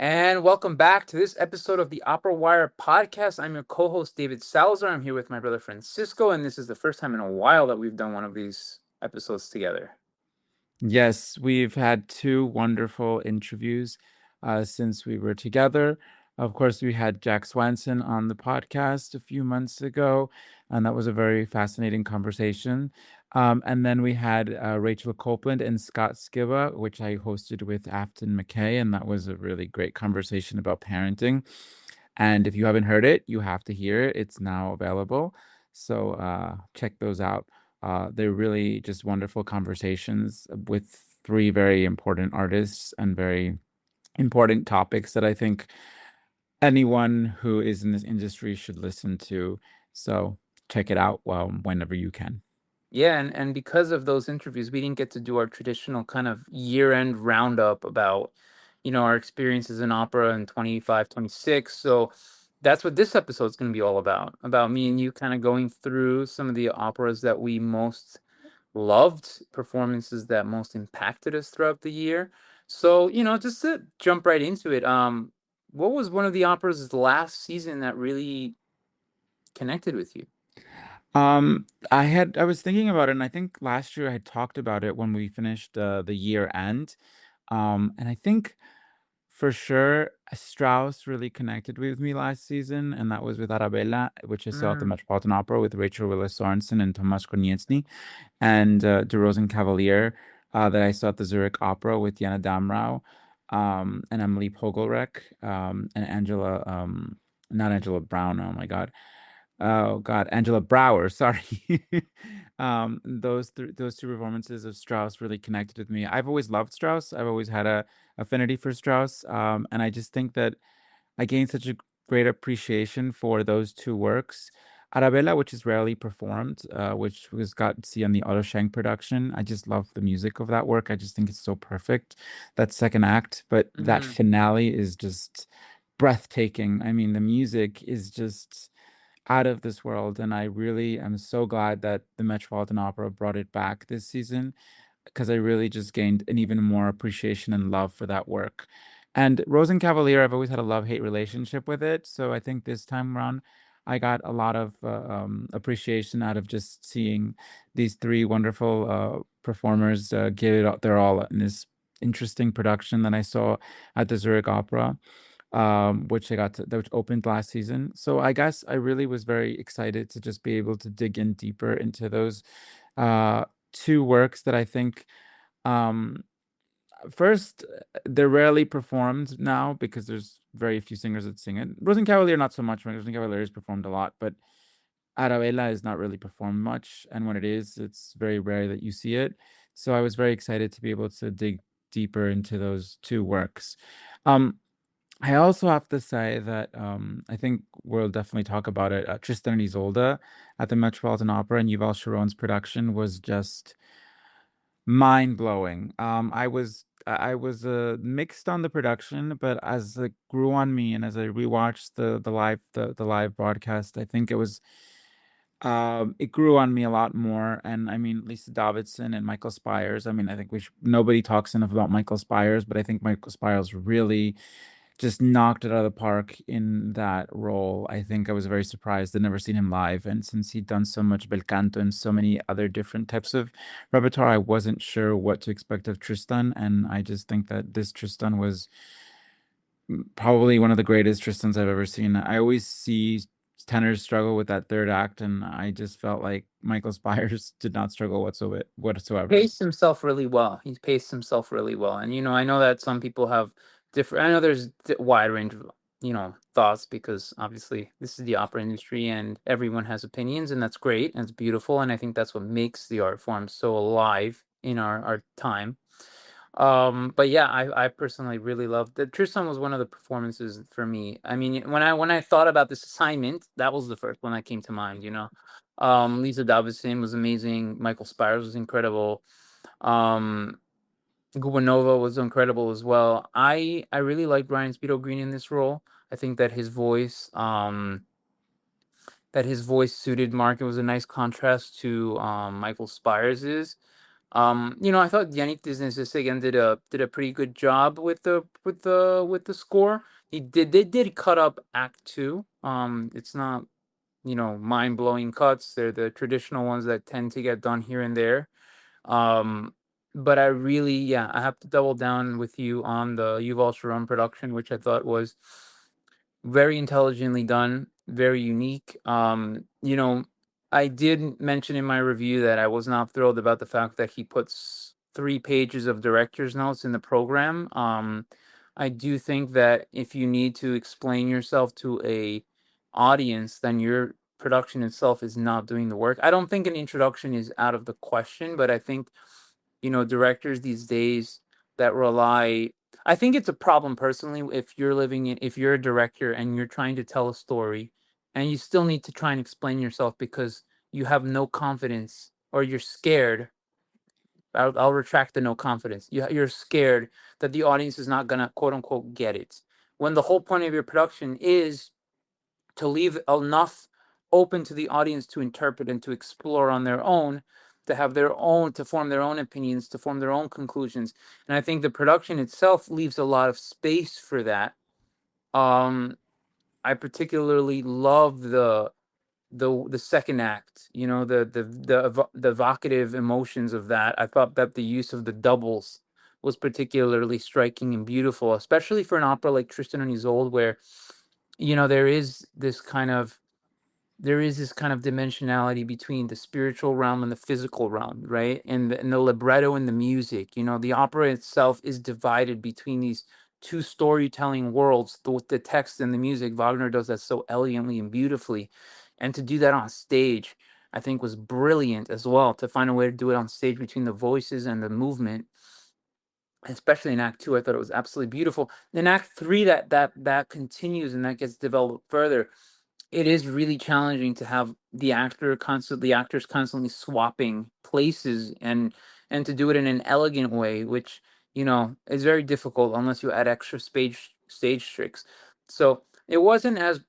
And welcome back to this episode of the OperaWire podcast. I'm your co-host David Salazar. I'm here with my brother Francisco, and this is the first time in a while that we've done one of these episodes together. Yes, we've had two wonderful interviews since we were together. Of course, we had Jack Swanson on the podcast a few months ago, and that was a very fascinating conversation. And then we had Rachel Copeland and Scott Skiba, which I hosted with Afton McKay, and that was a really great conversation about parenting. And if you haven't heard it, you have to hear it. It's now available. So check those out. They're really just wonderful conversations with three very important artists and very important topics that I think anyone who is in this industry should listen to. So check it out whenever you can. Yeah, and because of those interviews, we didn't get to do our traditional kind of year-end roundup about, our experiences in opera in 25, 26. So that's what this episode is going to be all about me and you kind of going through some of the operas that we most loved, performances that most impacted us throughout the year. So, just to jump right into it, what was one of the operas last season that really connected with you? I was thinking about it, and I think last year I had talked about it when we finished the year end. And I think for sure Strauss really connected with me last season, and that was with Arabella, which I saw at the Mm. Metropolitan Opera with Rachel Willis Sorensen and Tomasz Konieczny, and De Rosenkavalier, that I saw at the Zurich Opera with Jana Damrau, and Emily Pogelreck, and Angela, not Angela Brown, oh my God. Oh God, Angela Brower, sorry. Those two performances of Strauss really connected with me. I've always loved Strauss. I've always had a affinity for Strauss, and I just think that I gained such a great appreciation for those two works. Arabella, which is rarely performed, which was got to see on the Otto Schenk production. I just love the music of that work. I just think it's so perfect, that second act. But that Mm-hmm. finale is just breathtaking. I mean, the music is just out of this world, and I really am so glad that the Metropolitan Opera brought it back this season because I really just gained an even more appreciation and love for that work. And Rosenkavalier, I've always had a love-hate relationship with it, so I think this time around I got a lot of appreciation out of just seeing these three wonderful performers give it their all in this interesting production that I saw at the Zurich Opera, which opened last season. So I guess I really was very excited to just be able to dig in deeper into those uh, two works that I think, um, first, they're rarely performed now because there's very few singers that sing it. Rosenkavalier, not so much. Rosenkavalier is performed a lot, but Arabella is not really performed much, and when it is, it's very rare that you see it. So I was very excited to be able to dig deeper into those two works. Um, I also have to say that I think we'll definitely talk about it. Tristan and Isolde at the Metropolitan Opera and Yuval Sharon's production was just mind blowing. I was mixed on the production, but as it grew on me and as I rewatched the live broadcast, I think it grew on me a lot more. And I mean, Lisa Davidson and Michael Spires. I mean, I think nobody talks enough about Michael Spires, but I think Michael Spires really just knocked it out of the park in that role. I think I was very surprised. I'd never seen him live, and since he'd done so much bel canto and so many other different types of repertoire, I wasn't sure what to expect of Tristan, and I just think that this Tristan was probably one of the greatest Tristans I've ever seen. I always see tenors struggle with that third act, and I just felt like Michael Spires did not struggle whatsoever. Paced himself really well. He's paced himself really well. And I know that some people have different I know there's a wide range of, thoughts because obviously this is the opera industry and everyone has opinions, and that's great and it's beautiful, and I think that's what makes the art form so alive in our time. But yeah, I personally really loved that. Tristan was one of the performances for me. I mean, when I thought about this assignment, that was the first one that came to mind. Lisa Davidson was amazing. Michael Spires was incredible. Um, Gubanova was incredible as well. I really liked Ryan Speedo Green in this role. I think that his voice suited Mark. It was a nice contrast to Michael Spires's. I thought Yannick Disney again did a pretty good job with the score. They did cut up Act Two. It's not, mind blowing cuts. They're the traditional ones that tend to get done here and there. Um, but I really, yeah, I have to double down with you on the Yuval Sharon production, which I thought was very intelligently done, very unique. I did mention in my review that I was not thrilled about the fact that he puts 3 pages of director's notes in the program. I do think that if you need to explain yourself to a audience, then your production itself is not doing the work. I don't think an introduction is out of the question, but I think, directors these days that rely I think it's a problem personally if you're a director and you're trying to tell a story and you still need to try and explain yourself because you have no confidence or you're scared. I'll retract the no confidence. You're scared that the audience is not gonna quote unquote get it. When the whole point of your production is to leave enough open to the audience to interpret and to explore on their own, to form their own opinions, to form their own conclusions. And I think the production itself leaves a lot of space for that. Um, I particularly love the second act. The evocative emotions of that. I thought that the use of the doubles was particularly striking and beautiful, especially for an opera like Tristan and Isolde, where you know there is this kind of there is this kind of dimensionality between the spiritual realm and the physical realm, right? And the libretto and the music. The opera itself is divided between these two storytelling worlds, the text and the music. Wagner does that so elegantly and beautifully. And to do that on stage, I think was brilliant as well, to find a way to do it on stage between the voices and the movement. Especially in Act Two, I thought it was absolutely beautiful. In Act Three, that continues and that gets developed further. It is really challenging to have the actors constantly swapping places and to do it in an elegant way, which is very difficult unless you add extra stage tricks. So it wasn't as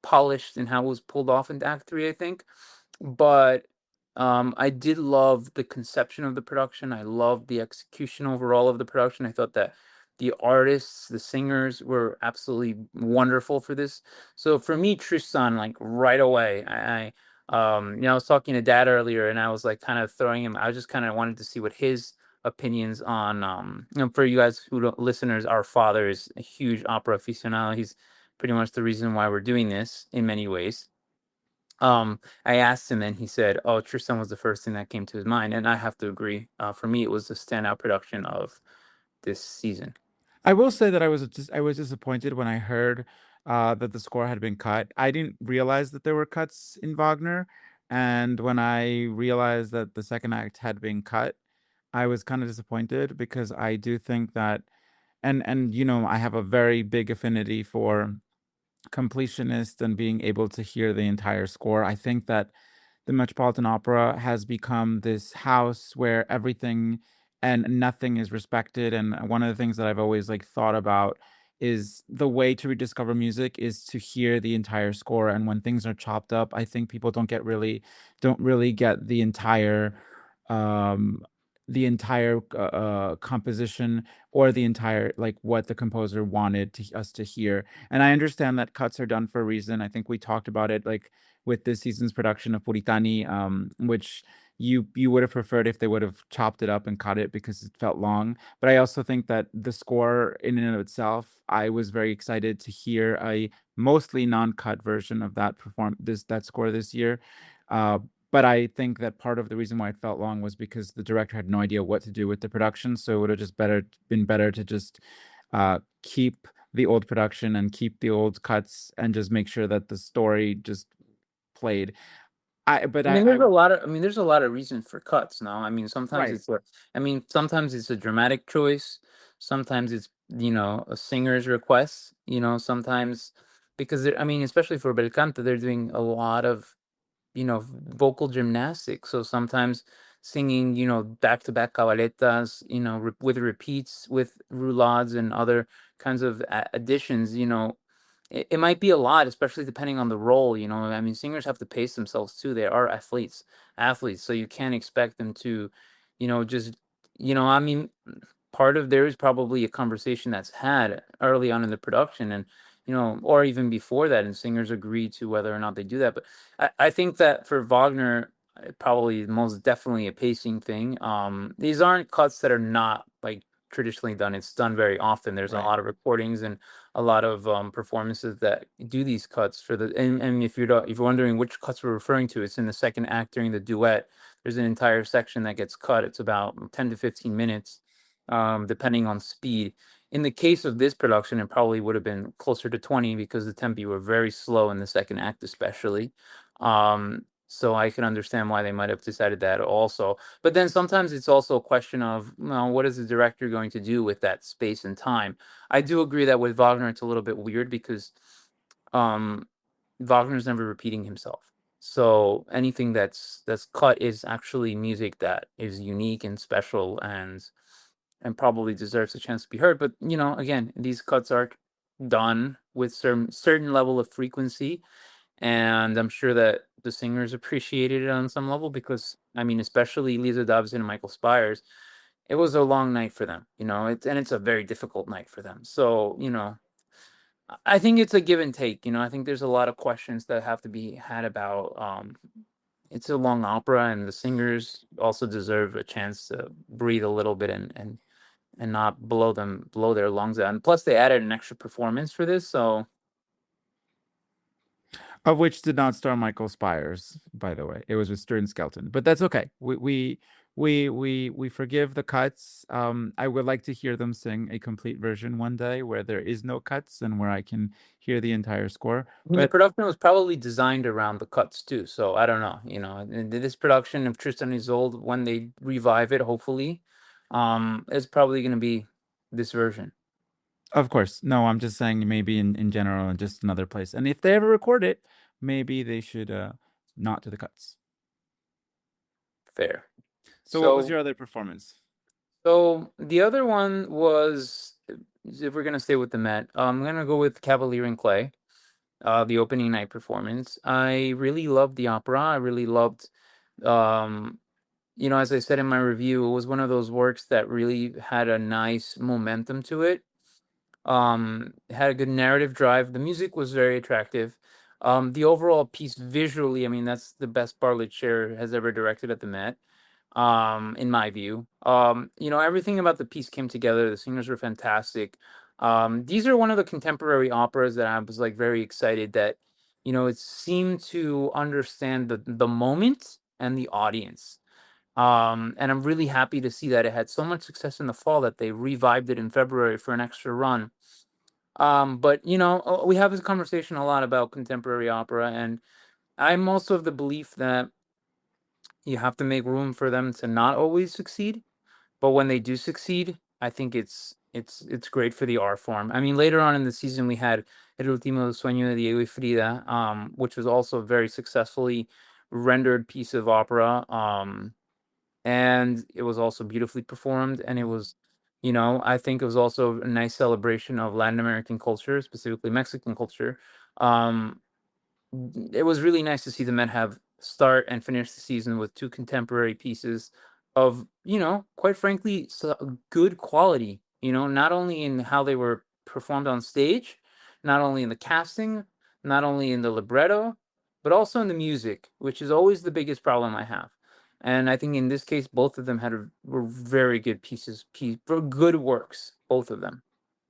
polished in how it was pulled off in Act Three, I think. But I did love the conception of the production. I loved the execution overall of the production. I thought that the artists, the singers were absolutely wonderful for this. So for me, Tristan, like right away, I was talking to Dad earlier, and I was like kind of throwing him. I just kind of wanted to see what his opinions on. For you guys who don't, listeners, our father is a huge opera aficionado. He's pretty much the reason why we're doing this in many ways. I asked him, and he said, "Oh, Tristan was the first thing that came to his mind," and I have to agree. For me, it was the standout production of this season. I will say that I was disappointed when I heard that the score had been cut. I didn't realize that there were cuts in Wagner, and when I realized that the second act had been cut, I was kind of disappointed because I do think that, and I have a very big affinity for completionist and being able to hear the entire score. I think that the Metropolitan Opera has become this house where everything and nothing is respected. And one of the things that I've always like thought about is the way to rediscover music is to hear the entire score. And when things are chopped up, I think people don't really get um the entire composition or the entire like what the composer wanted us to hear. And I understand that cuts are done for a reason. I think we talked about it like with this season's production of Puritani, which you would have preferred if they would have chopped it up and cut it because it felt long. But I also think that the score in and of itself, I was very excited to hear a mostly non-cut version of that score this year. Uh, but I think that part of the reason why it felt long was because the director had no idea what to do with the production. So it would have just been better to just keep the old production and keep the old cuts and just make sure that the story just played. I but I mean, I there's a lot of reasons for cuts now. I mean, right. sometimes it's a dramatic choice. Sometimes it's, a singer's request, sometimes because especially for bel canto, they're doing a lot of, vocal gymnastics. So sometimes singing, back to back cavaletas, with repeats, with roulades and other kinds of additions, it might be a lot, especially depending on the role, you know. I mean, singers have to pace themselves too. They are athletes, so you can't expect them to, just, I mean, part of there is probably a conversation that's had early on in the production, and or even before that, and singers agree to whether or not they do that. But I think that for Wagner, probably most definitely a pacing thing. These aren't cuts that are not like traditionally done. It's done very often. There's a Right. lot of recordings and a lot of performances that do these cuts for the and if you're wondering which cuts we're referring to, it's in the second act during the duet. There's an entire section that gets cut. It's about 10 to 15 minutes, depending on speed. In the case of this production, it probably would have been closer to 20 because the tempi were very slow in the second act, especially. So I can understand why they might have decided that also. But then sometimes it's also a question of, well, what is the director going to do with that space and time? I do agree that with Wagner, it's a little bit weird because um, Wagner's never repeating himself. So anything that's cut is actually music that is unique and special and probably deserves a chance to be heard. But again, these cuts are done with certain level of frequency, and I'm sure that the singers appreciated it on some level because I mean, especially Lisa Dobson and Michael Spires, it was a long night for them. It's a very difficult night for them. So I think it's a give and take. I think there's a lot of questions that have to be had about. It's a long opera, and the singers also deserve a chance to breathe a little bit and not blow their lungs out. And plus, they added an extra performance for this, so Of which did not star Michael Spires, by the way. It was with Stern Skelton, but that's okay. We forgive the cuts. I would like to hear them sing a complete version one day where there is no cuts and where I can hear the entire score. I mean, the But production was probably designed around the cuts too. So I don't know. And this production of Tristan and Isolde, when they revive it, hopefully, it's probably going to be this version. of course, no, I'm just saying maybe in general, in just another place. And if they ever record it, maybe they should not do the cuts. Fair. So what was So your other performance? so the other one was, if we're gonna stay with the Met, I'm gonna go with Cavalier and Clay, the opening night performance. I really loved the opera. I really loved, um, as I said in my review, it was one of those works that really had a nice momentum to it. It had a good narrative drive. The music was very attractive. The overall piece visually, I mean, that's the best Bartlett Sher has ever directed at the Met, in my view. Everything about the piece came together. The singers were fantastic. These are one of the contemporary operas that I was like very excited that, it seemed to understand the moment and the audience. And I'm really happy to see that it had so much success in the fall that they revived it in February for an extra run. But we have this conversation a lot about contemporary opera, and I'm also of the belief that you have to make room for them to not always succeed. But when they do succeed, I think it's great for the art form. I mean, later on in the season, we had El Último Sueño de Diego y Frida, which was also a very successfully rendered piece of opera. And it was also beautifully performed, and it was, I think it was also a nice celebration of Latin American culture, specifically Mexican culture. Um, it was really nice to see the men have start and finish the season with two contemporary pieces of, quite frankly, good quality, not only in how they were performed on stage, not only in the casting, not only in the libretto, but also in the music, which is always the biggest problem I have. And I think in this case, both of them were very good were good works, both of them.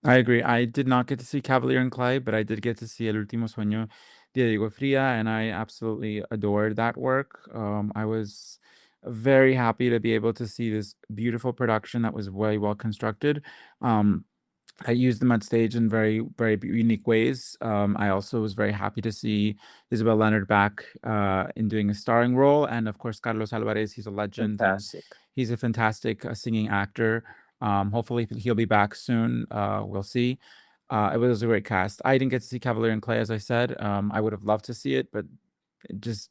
I agree. I did not get to see Cavalier and Clay, but I did get to see El Último Sueño de Diego Fria, and I absolutely adored that work. I was very happy to be able to see this beautiful production that was very well constructed. I used them on stage in very, very unique ways. I also was very happy to see Isabel Leonard back in doing a starring role, and of course Carlos Alvarez. He's a legend, and Fantastic. he's a fantastic singing actor. Hopefully he'll be back soon. We'll see. It was a great cast. I didn't get to see Cavalier and Clay, as I said. I would have loved to see it, but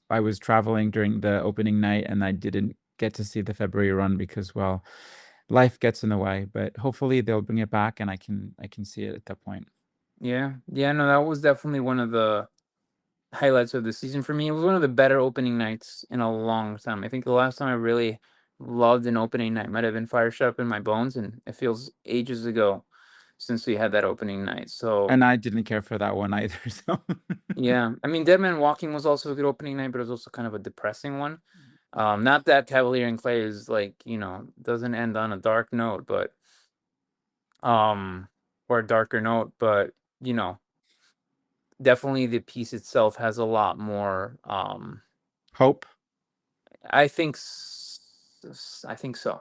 I was traveling during the opening night, and I didn't get to see the February run because, well, life gets in the way. But hopefully they'll bring it back, and I can see it at that point. Yeah. Yeah, no, that was definitely one of the highlights of the season for me. It was one of the better opening nights in a long time. I think the last time I really loved an opening night might have been Fire Shut Up in My Bones, and it feels ages ago since we had that opening night. So And I didn't care for that one either. So yeah, I mean, Dead Man Walking was also a good opening night, but it was also kind of a depressing one. Not that Cavalier and Clay is like, doesn't end on a dark note, but or a darker note, but you know, definitely the piece itself has a lot more. hope. I think, I think so.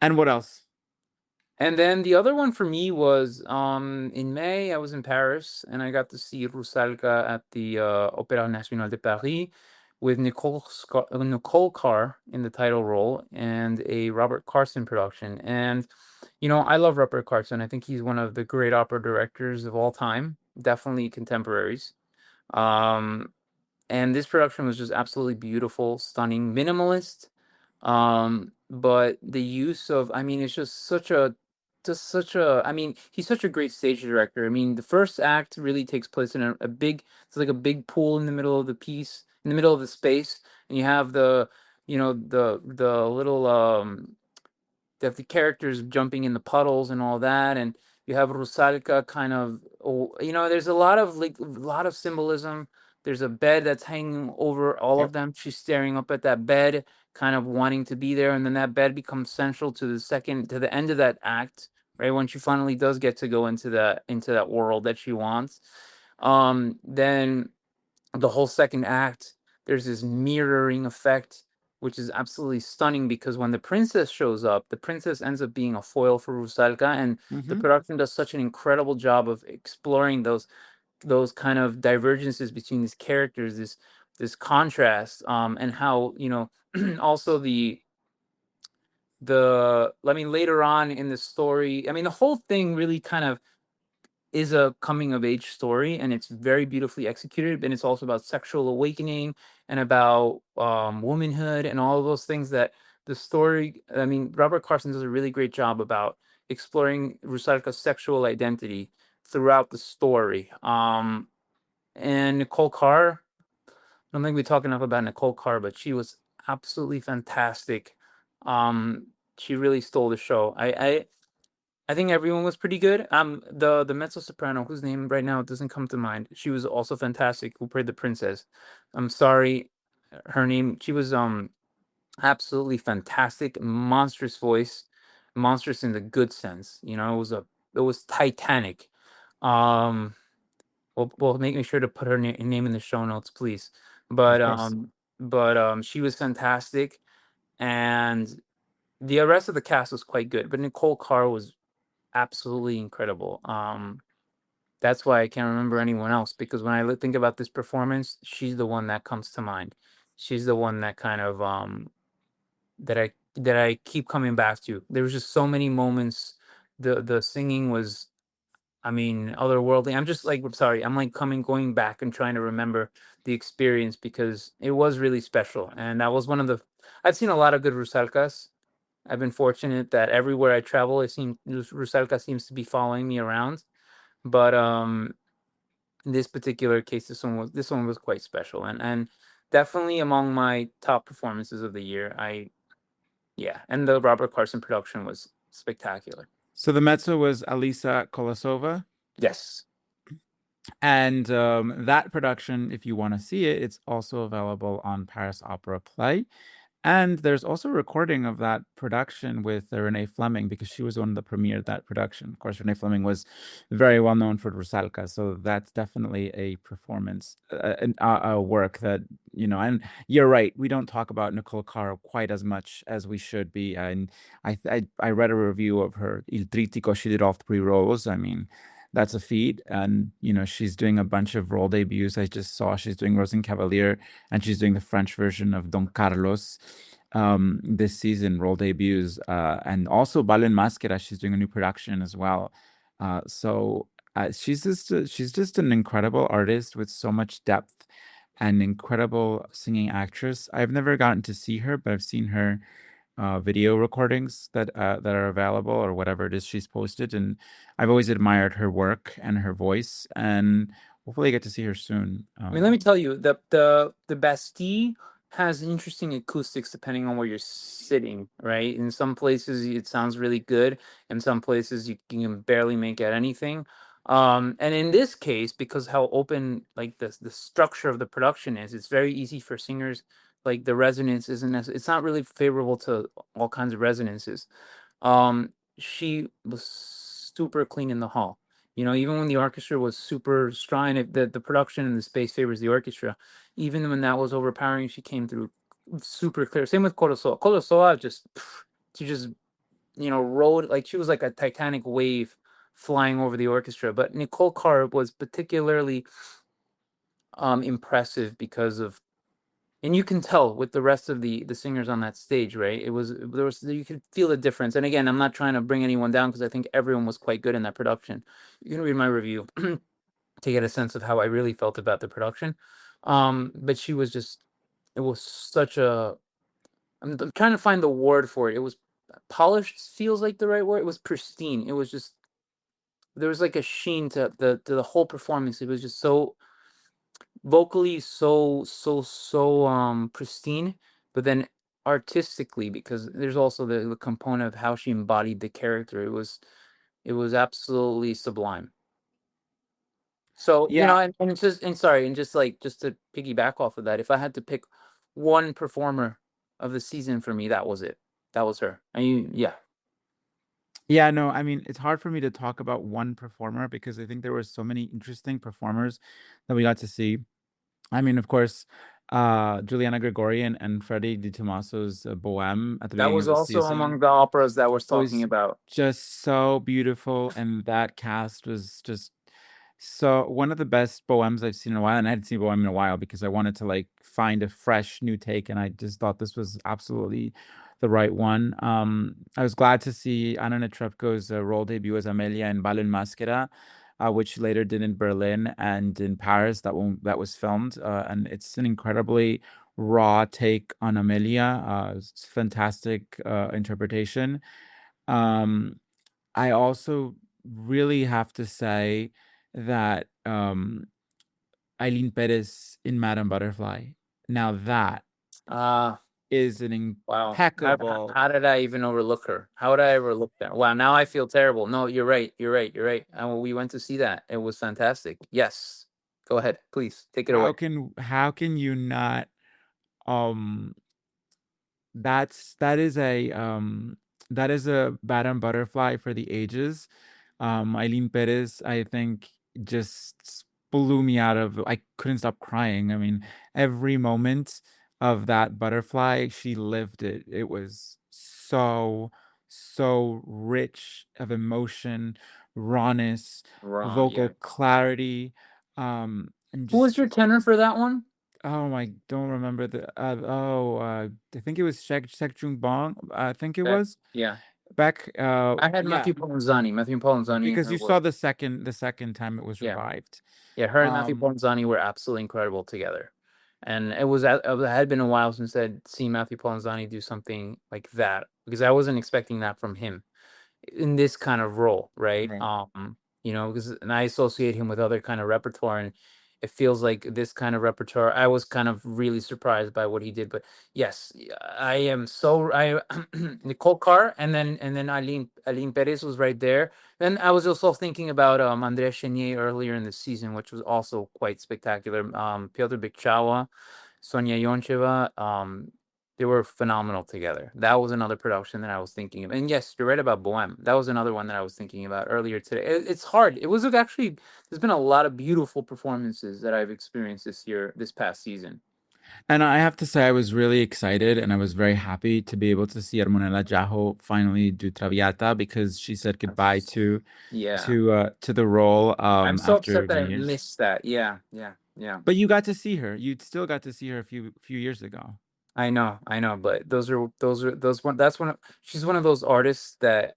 And what else? And then the other one for me was in May. I was in Paris and I got to see Rusalka at the Opéra National de Paris with Nicole Carr in the title role and a Robert Carson production. And I love Robert Carson. I think he's one of the great opera directors of all time, definitely contemporaries. Um, and this production was just absolutely beautiful, stunning, minimalist. But the use of, I mean, it's I mean, he's such a great stage director. I mean, the first act really takes place in a big, it's like a big pool in the middle of the piece, in the middle of the space, and you have the little they have the characters jumping in the puddles and all that, and you have Rusalka kind of, there's a lot of symbolism. There's a bed that's hanging over all of Yep. them. She's staring up at that bed, kind of wanting to be there, and then that bed becomes central to the end of that act, right? When she finally does get to go into that world that she wants. Then the whole second act, there's this mirroring effect, which is absolutely stunning because when the princess shows up, the princess ends up being a foil for Rusalka, and the Mm-hmm. production does such an incredible job of exploring those kind of divergences between these characters, this contrast, and how also I mean, later on in the story, I mean, the whole thing really kind of is a coming of age story, and it's very beautifully executed, and it's also about sexual awakening and about womanhood and all of those things that the story, I mean, Robert Carson does a really great job about exploring Rusalka's sexual identity throughout the story. And Nicole Carr, I don't think we talk enough about Nicole Carr, but she was absolutely fantastic. She really stole the show. I think everyone was pretty good. The mezzo soprano, whose name right now doesn't come to mind, she was also fantastic. Who played the princess? I'm sorry, her name. She was absolutely fantastic, monstrous voice, monstrous in the good sense. It was Titanic. Um, we'll make sure to put her name in the show notes, please. Of But course. she was fantastic, and the rest of the cast was quite good. But Nicole Carr was absolutely incredible. That's why I can't remember anyone else because when I think about this performance, she's the one that comes to mind. She's the one that kind of that I keep coming back to. There was just so many moments. The singing was, I mean, otherworldly. I'm just like, I'm sorry. I'm like going back and trying to remember the experience because it was really special. And that was one of the. I've seen a lot of good Rusalkas. I've been fortunate that everywhere I travel, Rusalka seems to be following me around. But in this particular case, this one was quite special, and definitely among my top performances of the year. Yeah, and the Robert Carson production was spectacular. So the mezzo was Alisa Kolosova. Yes. And that production, if you want to see it, it's also available on Paris Opera Play. And there's also a recording of that production with Renee Fleming because she was the one that premiered that production. Of course, Renee Fleming was very well known for Rusalka, so that's definitely a performance, a work that, and you're right, we don't talk about Nicole Carr quite as much as we should be. And I read a review of her Il Trittico. She did all three roles. I mean, that's a feat. And, she's doing a bunch of role debuts. I just saw she's doing Rosencavalier and she's doing the French version of Don Carlos this season, role debuts. And also Bal en Maschera, she's doing a new production as well. She's just an incredible artist with so much depth and incredible singing actress. I've never gotten to see her, but I've seen her video recordings that are available or whatever it is she's posted, and I've always admired her work and her voice, and hopefully I get to see her soon. I mean, let me tell you, the Bastille has interesting acoustics depending on where you're sitting, right? In some places it sounds really good, in some places you can barely make out anything. And in this case, because how open like the structure of the production is, it's very easy for singers. Like the resonance isn't it's not really favorable to all kinds of resonances. She was super clean in the hall. You know, even when the orchestra was super strong, the production and the space favors the orchestra. Even when that was overpowering, she came through super clear. Same with Colosoa. Colosoa just she just rode like she was like a titanic wave flying over the orchestra. But Nicole Carr was particularly impressive because of, and you can tell with the rest of the singers on that stage, right? There was, you could feel the difference. And again, I'm not trying to bring anyone down because I think everyone was quite good in that production. You can read my review to get a sense of how I really felt about the production. But she was just, it was such a, I'm trying to find the word for it. It was polished, feels like the right word. It was pristine. It was just, there was like a sheen to the whole performance. It was just so vocally so pristine, but then artistically, because there's also the component of how she embodied the character. It was absolutely sublime. So, Yeah, and it's just, and sorry, and just like, just to piggyback off of that, if I had to pick one performer of the season for me, that was it. That was her. And yeah. yeah, no, I mean, it's hard for me to talk about one performer because I think there were so many interesting performers that we got to see. I mean, of course, Juliana Gregorian and Freddie Di Tommaso's Bohème at the That beginning was of the also among season the operas that we're talking was about. just so beautiful, and that cast was just so one of the best Bohèmes I've seen in a while, and I hadn't seen Bohème in a while because I wanted to like find a fresh new take, and I just thought this was absolutely the right one. I was glad to see Anna Netrebko's role debut as Amelia in Bal en Maschera, which she later did in Berlin and in Paris. That was filmed, and it's an incredibly raw take on Amelia. It's fantastic interpretation. Um, I also really have to say that Eileen Perez in Madame Butterfly. Now that Uh is an Wow. How, impeccable. how did I even overlook her? How would I overlook that? Wow. Now I feel terrible. No, you're right. You're right. You're right. And we went to see that. It was fantastic. Yes. Go ahead, please take it away. How can you not um that is a Madame Butterfly for the ages. Eileen Perez, I think, just blew me out of. I couldn't stop crying. I mean, every moment of that butterfly, she lived it. It was so rich of emotion, rawness, Wrong. vocal Yeah. clarity, and Who was just your tenor for that one? oh, I don't remember I think it was Shek Jung Bong. I think it That, was yeah. back. I had Yeah, Matthew Polenzani. Matthew Polenzani and because her you were, saw the second time it was yeah. revived. Yeah, her and Matthew Um, Polenzani were absolutely incredible together. And it had been a while since I'd seen Matthew Polenzani do something like that because I wasn't expecting that from him in this kind of role, right? right. Because and I associate him with other kind of repertoire, and it feels like this kind of repertoire. I was kind of really surprised by what he did, but yes, I am so I Nicole Carr, and then Eileen Perez was right there. Then I was also thinking about Andrea Chenier earlier in the season, which was also quite spectacular. Piotr Bikchawa, Sonia Yoncheva, they were phenomenal together. That was another production that I was thinking of. And yes, you're right about Bohème. That was another one that I was thinking about earlier today. It's hard. It was actually, there's been a lot of beautiful performances that I've experienced this past season. And I have to say, I was really excited and I was very happy to be able to see Armonella Jaho finally do Traviata because she said goodbye That's- to Yeah. to the role I'm so after upset that many I years. missed that. Yeah, yeah, yeah. But you got to see her. You still got to see her a few years ago. I know, but that's one of, she's one of those artists that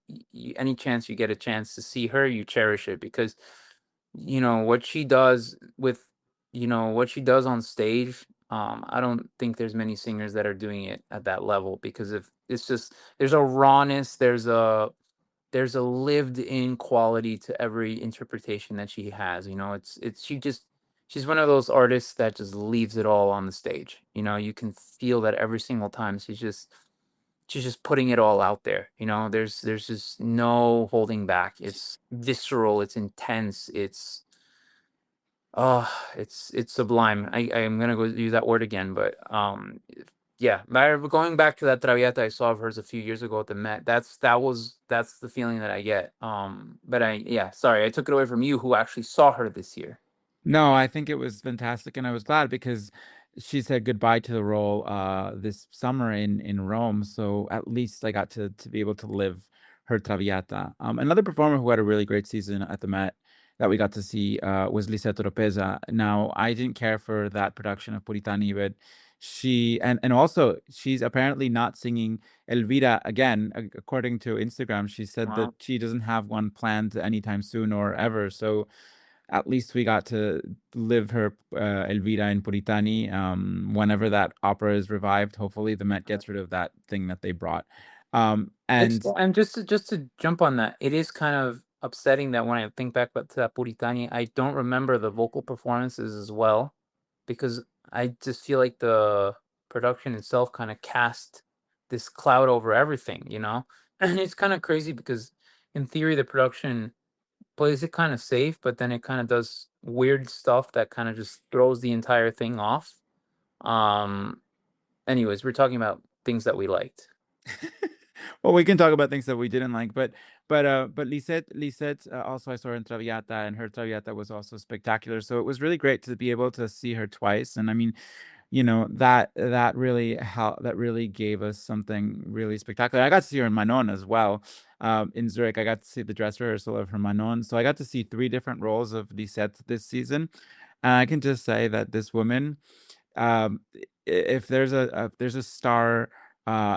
any chance you get a chance to see her, you cherish it because what she does with what she does on stage, I don't think there's many singers that are doing it at that level because if it's just there's a rawness, there's a lived in quality to every interpretation that she has. It's she's one of those artists that just leaves it all on the stage. You can feel that every single time. She's just putting it all out there. There's just no holding back. It's visceral, it's intense, oh, it's sublime. I'm gonna go use that word again, but yeah. But going back to that Traviata I saw of hers a few years ago at the Met, that's the feeling that I get. But yeah, sorry, I took it away from you, who actually saw her this year. No, I think it was fantastic, and I was glad because she said goodbye to the role this summer in Rome. So at least I got to be able to live her Traviata. Another performer who had a really great season at the Met that we got to see was Lisetta Ropeza. Now, I didn't care for that production of Puritani, but and also she's apparently not singing Elvira again, according to Instagram. She said that Wow. she doesn't have one planned anytime soon or ever. So at least we got to live her Elvira in Puritani. Whenever that opera is revived, hopefully the Met gets rid of that thing that they brought. And And just to jump on that, it is kind of upsetting that when I think back to that Puritani, I don't remember the vocal performances as well, because I just feel like the production itself kind of cast this cloud over everything. And it's kind of crazy because in theory the production plays it kind of safe, but then it kind of does weird stuff that kind of just throws the entire thing off. Um, Anyways, we're talking about things that we liked. well, we can talk about things that we didn't like, but Lisette also I saw her in Traviata, and her Traviata was also spectacular. So it was really great to be able to see her twice. And I mean, that really gave us something really spectacular. I got to see her in Manon as well. In Zurich, I got to see the dress rehearsal of her Manon. So I got to see three different roles of Lisette this season. And I can just say that this woman, um, if there's a star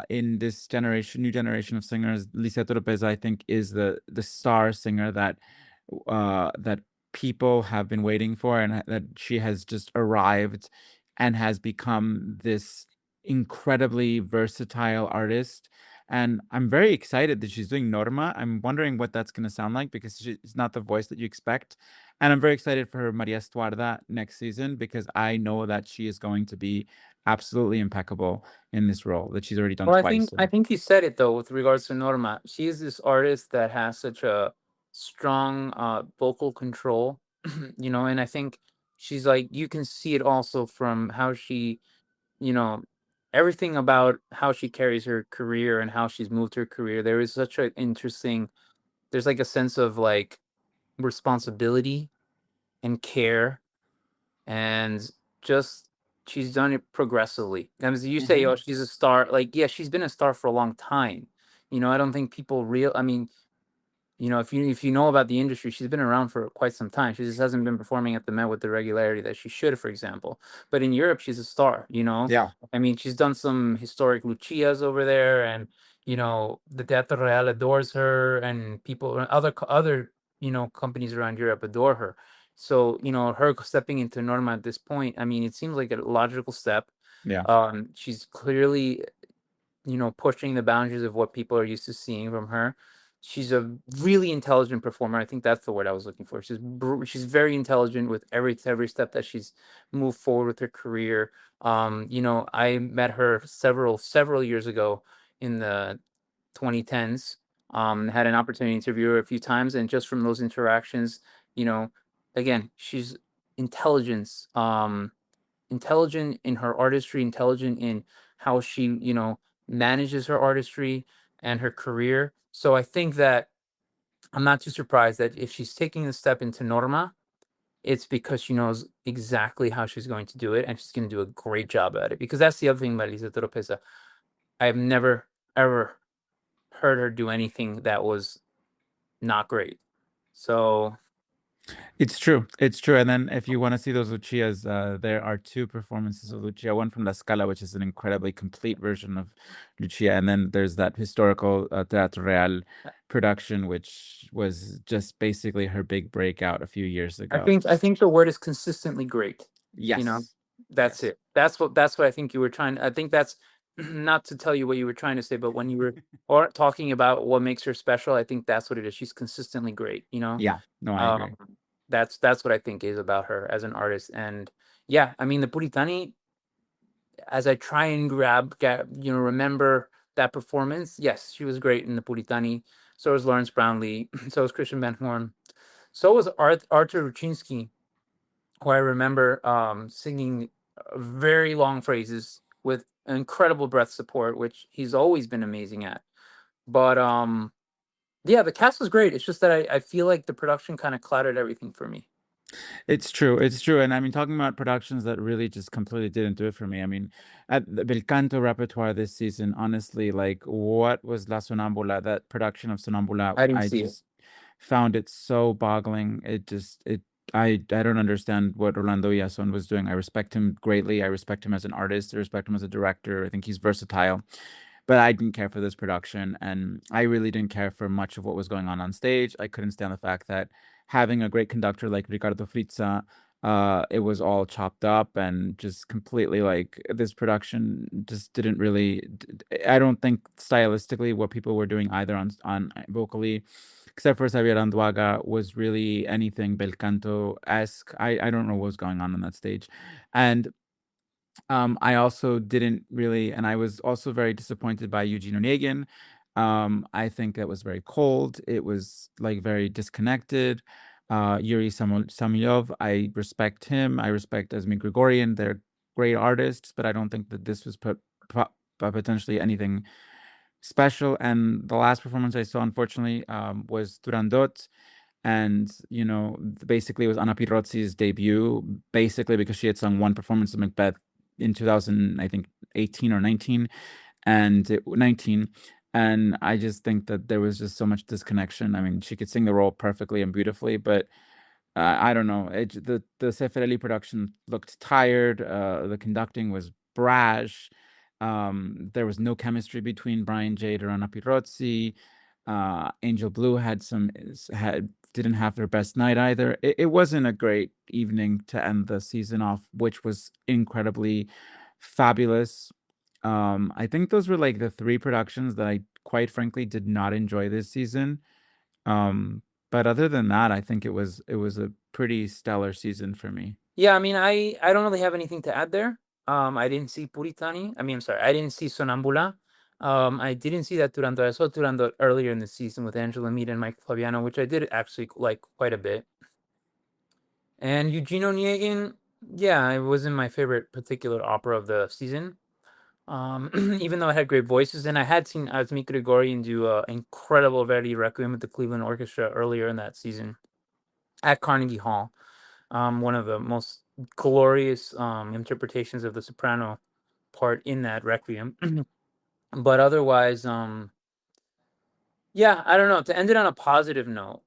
in this new generation of singers, Lisette Lopez, I think, is the star singer that people have been waiting for, and that she has just arrived and has become this incredibly versatile artist. And I'm very excited that she's doing Norma. I'm wondering what that's going to sound like because she's not the voice that you expect. And I'm very excited for Maria Estuarda next season because I know that she is going to be absolutely impeccable in this role that she's already done Well, I think twice. I think you said it though with regards to Norma. She is this artist that has such a strong vocal control, and I think she's like you can see it also from how you know, everything about how she carries her career and how she's moved her career. There is such an interesting there's like a sense of like responsibility and care, and just she's done it progressively. As you say, Hmm. oh, she's a star. Like, yeah, she's been a star for a long time. I don't think people real. I mean, if you know about the industry, she's been around for quite some time. She just hasn't been performing at the Met with the regularity that she should, for example. But in Europe, she's a star. Yeah. I mean, she's done some historic Lucias over there, and the Teatro Real adores her, and people, other companies around Europe adore her. So her stepping into Norma at this point, I mean, it seems like a logical step. Yeah. She's clearly pushing the boundaries of what people are used to seeing from her. She's a really intelligent performer. I think that's the word I was looking for. She's very intelligent with every step that she's moved forward with her career. I met her several years ago in the 2010s. Had an opportunity to interview her a few times, and just from those interactions, you know, again, she's intelligence. Intelligent in her artistry, intelligent in how she, manages her artistry and her career. So I think that I'm not too surprised that if she's taking the step into Norma, it's because she knows exactly how she's going to do it, and she's going to do a great job at it. Because that's the other thing about Lisa Toropeza. I've never ever heard her do anything that was not great. So It's true. It's true. And then if you want to see those Lucias, there are two performances of Lucia. One from La Scala, which is an incredibly complete version of Lucia, and then there's that historical Teatro Real production, which was just basically her big breakout a few years I ago. think I think the word is consistently great. You know, Yes. That's Yes. it. That's what I think you were trying. I think that's not to tell you what you were trying to say, but when you were or talking about what makes her special, I think that's what it is. She's consistently great, you know. Yeah. No, I Um, agree. that's what I think is about her as an artist. And yeah, I mean the Puritani, as I try and remember that performance. Yes, she was great in the Puritani. So was Lawrence Brownlee. So was Christian Van Horn. So was Arthur Ruchinsky, who I remember singing very long phrases with incredible breath support, which he's always been amazing at. But yeah, the cast was great. It's just that I feel like the production kind of clouded everything for me. It's true. It's true. And I mean, talking about productions that really just completely didn't do it for me. I mean, at the Bel Canto repertoire this season, honestly, like what was La Sonambula, that production of Sonambula, I didn't I see it. just found it so boggling. I don't understand what Orlando Yason was doing. I respect him greatly. I respect him as an artist. I respect him as a director. I think he's versatile. But I didn't care for this production, and I really didn't care for much of what was going on stage. I couldn't stand the fact that having a great conductor like Ricardo Frizza, it was all chopped up and just completely like this production just didn't really. I don't think stylistically what people were doing either on vocally, except for Xavier Anduaga, was really anything bel canto esque. I don't know what was going on that stage, and I also didn't really, and I was also very disappointed by Eugene Onegin. I think that was very cold. It was like very disconnected. Yuri Samilov, I respect him. I respect Esme Grigorian. They're great artists, but I don't think that this was potentially anything special. And the last performance I saw, unfortunately, was Turandot, and basically it was Anna Pirozzi's debut, basically because she had sung one performance of Macbeth in 2000, I think 18 or 19, and 19. And I just think that there was just so much disconnection. I mean, she could sing the role perfectly and beautifully, but I don't know. The Seferelli production looked tired. The conducting was brash. There was no chemistry between Brian Jade or Anna Pirozzi. Angel Blue had didn't have their best night either. It wasn't a great evening to end the season off, which was incredibly fabulous. I think those were like the three productions that I quite frankly did not enjoy this season. Um, but other than that, I think it was a pretty stellar season for me. Yeah, I mean, I don't really have anything to add there. I didn't see Puritani. I mean, I'm sorry, I didn't see Sonambula. I didn't see that Turandot. I saw Turandot earlier in the season with Angela Mead and Mike Fabiano, which I did actually like quite a bit. And Eugene Onegin, yeah, it wasn't my favorite particular opera of the season. Even though it had great voices, and I had seen Asmik Grigorian do incredible Verdi Requiem with the Cleveland Orchestra earlier in that season at Carnegie Hall. One of the most glorious interpretations of the soprano part in that Requiem. But otherwise, yeah, I don't know. To end it on a positive note,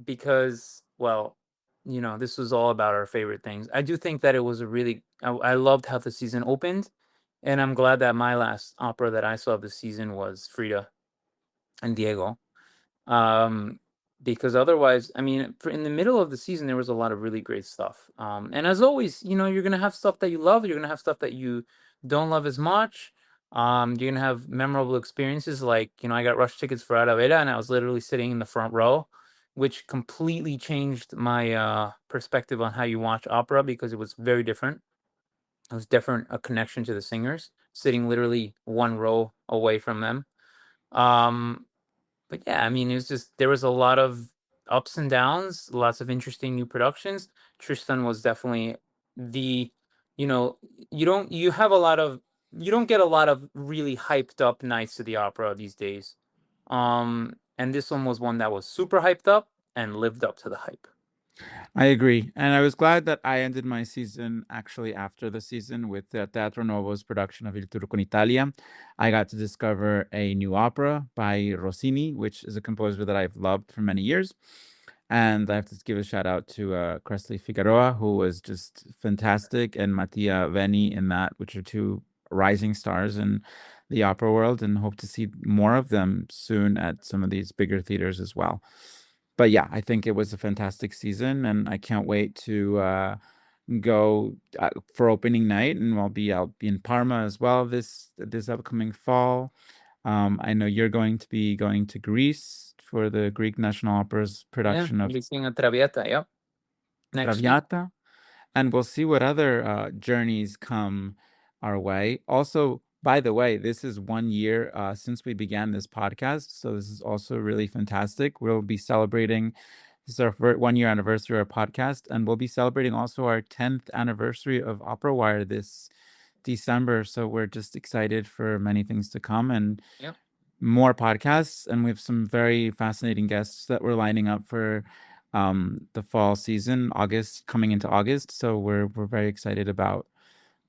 because well, this was all about our favorite things. I do think that it was a really. I loved how the season opened, and I'm glad that my last opera that I saw this season was Frida and Diego. Um, because otherwise, I mean, in the middle of the season, there was a lot of really great stuff. And as always, you're gonna have stuff that you love. You're gonna have stuff that you don't love as much. You're gonna have memorable experiences like, I got rush tickets for Aravera, and I was literally sitting in the front row, which completely changed my perspective on how you watch opera because it was very different. It was different, a connection to the singers, sitting literally one row away from them. Um, but yeah, I mean, it was just there was a lot of ups and downs, lots of interesting new productions. Tristan was definitely the, you know, you don't get a lot of really hyped up nights to the opera these days. And this one was one that was super hyped up and lived up to the hype. I agree. And I was glad that I ended my season actually after the season with Teatro Novo's production of Il Turco in Italia. I got to discover a new opera by Rossini, which is a composer that I've loved for many years. And I have to give a shout out to Cressley Figueroa, who was just fantastic, and Mattia Veni in that, which are two rising stars in the opera world, and hope to see more of them soon at some of these bigger theaters as well. But yeah, I think it was a fantastic season, and I can't wait to go for opening night, and I'll be in Parma as well this upcoming fall. I know you're going to be going to Greece for the Greek National Opera's Yeah, production I'll of be seeing a Traviata. Yep, next week. Traviata, and we'll see what other journeys come our way. Also, by the way, this is 1 year since we began this podcast, so this is also really fantastic. We'll be celebrating. This is our 1 year anniversary of our podcast, and we'll be celebrating also our 10th anniversary of OperaWire this December. So we're just excited for many things to come and Yep. more podcasts. And we have some very fascinating guests that we're lining up for the fall season, August, coming into August. So we're very excited about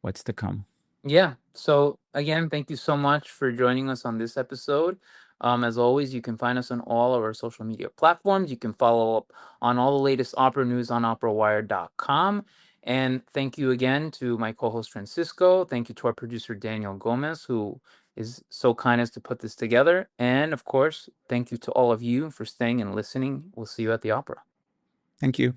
what's to come. Yeah. So again, thank you so much for joining us on this episode. As always, you can find us on all of our social media platforms. You can follow up on all the latest opera news on operawire.com. And thank you again to my co-host Francisco. Thank you to our producer Daniel Gomez, who is so kind as to put this together. And of course, thank you to all of you for staying and listening. We'll see you at the opera. Thank you.